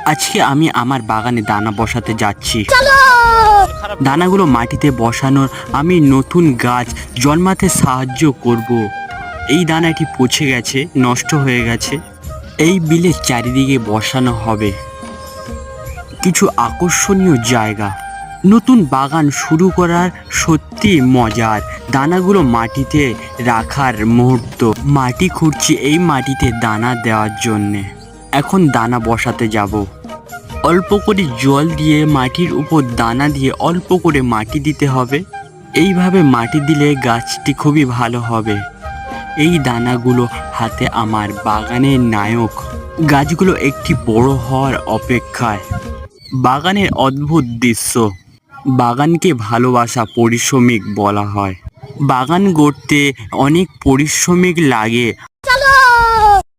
আজকে আমি আমার বাগানে দানা বসাতে যাচ্ছি। দানাগুলো মাটিতে বসানোর আমি নতুন গাছ জন্মাতে সাহায্য করব। এই দানাটি পচে গেছে, নষ্ট হয়ে গেছে। এই বিলের চারিদিকে বসানো হবে কিছু আকর্ষণীয় জায়গা। নতুন বাগান শুরু করার সত্যি মজার। দানাগুলো মাটিতে রাখার মুহূর্ত। মাটি খুঁড়ছি এই মাটিতে দানা দেওয়ার জন্যে। এখন দানা বসাতে যাব। অল্প করে জল দিয়ে মাটির উপর দানা দিয়ে অল্প করে মাটি দিতে হবে। এইভাবে মাটি দিলে গাছটি খুবই ভালো হবে। এই দানাগুলো হাতে আমার বাগানের নায়ক। গাছগুলো একটি বড় হওয়ার অপেক্ষায়। বাগানের অদ্ভুত দৃশ্য। বাগানকে ভালোবাসা পরিশ্রমিক বলা হয়। বাগান গড়তে অনেক পরিশ্রমিক লাগে।